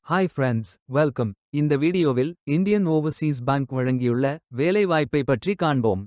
Hi friends, welcome. இந்த வீடியோவில் Indian Overseas bank வழங்கியுள்ள வேலைவாய்ப்பை பற்றி காண்போம்.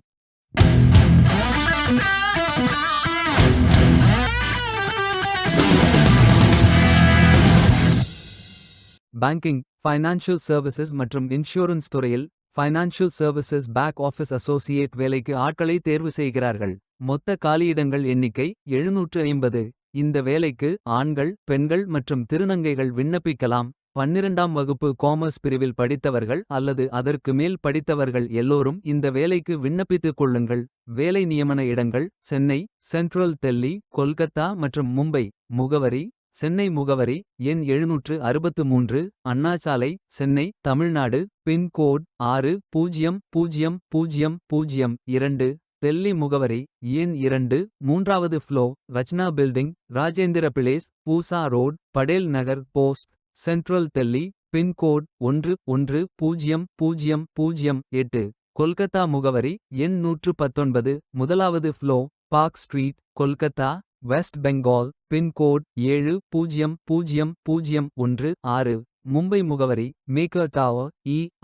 பேங்கிங், ஃபைனான்ஷியல் சர்வீசஸ் மற்றும் இன்சூரன்ஸ் துறையில் financial services back office associate வேலைக்கு ஆட்களை தேர்வு செய்கிறார்கள். மொத்த காலியிடங்கள் எண்ணிக்கை 750. இந்த வேலைக்கு ஆண்கள், பெண்கள் மற்றும் திருநங்கைகள் விண்ணப்பிக்கலாம். 12ஆம் வகுப்பு காமர்ஸ் பிரிவில் படித்தவர்கள் அல்லது அதற்கு மேல் படித்தவர்கள் எல்லோரும் இந்த வேலைக்கு விண்ணப்பித்துக் கொள்ளுங்கள். வேலை நியமன இடங்கள் சென்னை, சென்ட்ரல் டெல்லி, கொல்கத்தா மற்றும் மும்பை. முகவரி: சென்னை முகவரி எண் 763, அண்ணாசாலை, சென்னை, தமிழ்நாடு. பின்கோட் 600002. டெல்லி முகவரி எண் 2, 3வது floor, Rachna building, Rajendra place, Pusa road, Patel Nagar post, central Delhi. Pincode 110008. கொல்கத்தா முகவரி எண் 119, 1வது floor, park street, Kolkata, West Bengal. Pincode 700016. மும்பை முகவரி மேக்கர் டவர்,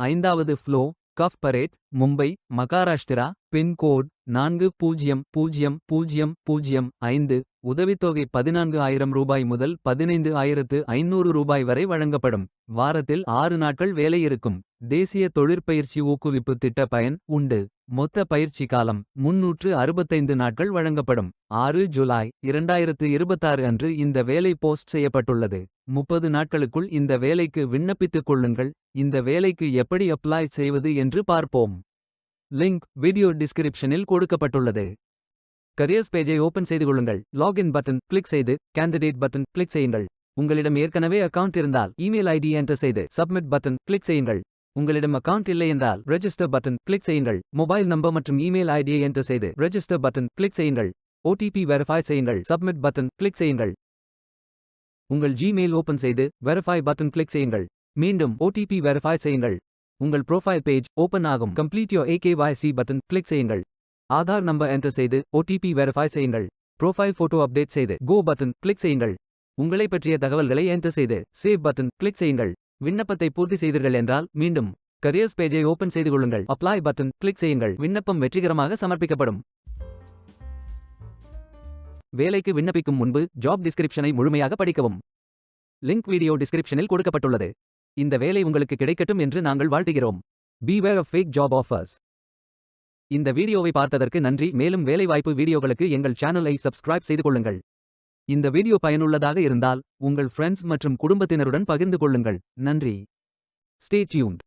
5வது floor, Cuff Parade, Mumbai, Maharashtra. Pincode 400005. உதவித்தொகை 14,000 ரூபாய் முதல் 15,500 ரூபாய் வரை வழங்கப்படும். வாரத்தில் 6 நாட்கள் வேலை இருக்கும். தேசிய தொழிற்பயிற்சி ஊக்குவிப்பு திட்ட பயன் உண்டு. மொத்த பயிற்சி காலம் 365 நாட்கள் வழங்கப்படும். 6 ஜூலை 2026 அன்று இந்த வேலை போஸ்ட் செய்யப்பட்டுள்ளது. 30 நாட்களுக்குள் இந்த வேலைக்கு விண்ணப்பித்துக் கொள்ளுங்கள். இந்த வேலைக்கு எப்படி அப்ளை செய்வது என்று பார்ப்போம். லிங்க் வீடியோ டிஸ்கிரிப்ஷனில் கொடுக்கப்பட்டுள்ளது. கரியர்ஸ் பேஜை ஓபன் செய்து கொள்ளுங்கள். லாகின் பட்டன் கிளிக் செய்து கேண்டிடேட் பட்டன் கிளிக் செய்யுங்கள். உங்களிடம் ஏற்கனவே அக்கவுண்ட் இருந்தால் இமெயில் ஐடி என்டர் செய்து சப்மிட் பட்டன் கிளிக் செய்யுங்கள். உங்களிடம் அக்கவுண்ட் இல்லை என்றால் ரெஜிஸ்டர் பட்டன் கிளிக் செய்யுங்கள். மொபைல் நம்பர் மற்றும் இமெயில் ஐடியை என்டர் செய்து ரெஜிஸ்டர் பட்டன் கிளிக் செய்யுங்கள். ஓடிபி வெரிஃபை செய்யுங்கள். சப்மிட் பட்டன் கிளிக் செய்யுங்கள். உங்கள் ஜிமெயில் ஓபன் செய்து வெரிஃபை பட்டன் கிளிக் செய்யுங்கள். மீண்டும் ஓடிபி வெரிஃபை செய்யுங்கள். உங்கள் ப்ரொஃபைல் பேஜ் ஓபன் ஆகும். Complete your AKYC button click செய்யுங்கள். ஆதார் நம்பர் என்டர் செய்து ஓடிபி வெரிஃபை செய்யுங்கள். ப்ரொஃபைல் போட்டோ அப்டேட் செய்து கோ பட்டன் கிளிக் செய்யுங்கள். உங்களை பற்றிய தகவல்களை என்டர் செய்து சேவ் பட்டன் கிளிக் செய்யுங்கள். விண்ணப்பத்தை பூர்த்தி செய்தீர்கள் என்றால் மீண்டும் கரியர்ஸ் பேஜை ஓபன் செய்து கொள்ளுங்கள். அப்ளை பட்டன் கிளிக் செய்யுங்கள். விண்ணப்பம் வெற்றிகரமாக சமர்ப்பிக்கப்படும். வேலைக்கு விண்ணப்பிக்கும் முன்பு ஜாப் டிஸ்கிரிப்ஷனை முழுமையாக படிக்கவும். லிங்க் வீடியோ டிஸ்கிரிப்ஷனில் கொடுக்கப்பட்டுள்ளது. இந்த வேலை உங்களுக்கு கிடைக்கட்டும் என்று நாங்கள் வாழ்த்துகிறோம். Beware of fake job offers. இந்த வீடியோவை பார்த்ததற்கு நன்றி. மேலும் வேலைவாய்ப்பு வீடியோகளுக்கு எங்கள் சேனலை சப்ஸ்கிரைப் செய்து கொள்ளுங்கள். இந்த வீடியோ பயனுள்ளதாக இருந்தால் உங்கள் ஃப்ரெண்ட்ஸ் மற்றும் குடும்பத்தினருடன் பகிர்ந்து கொள்ளுங்கள். நன்றி. Stay tuned.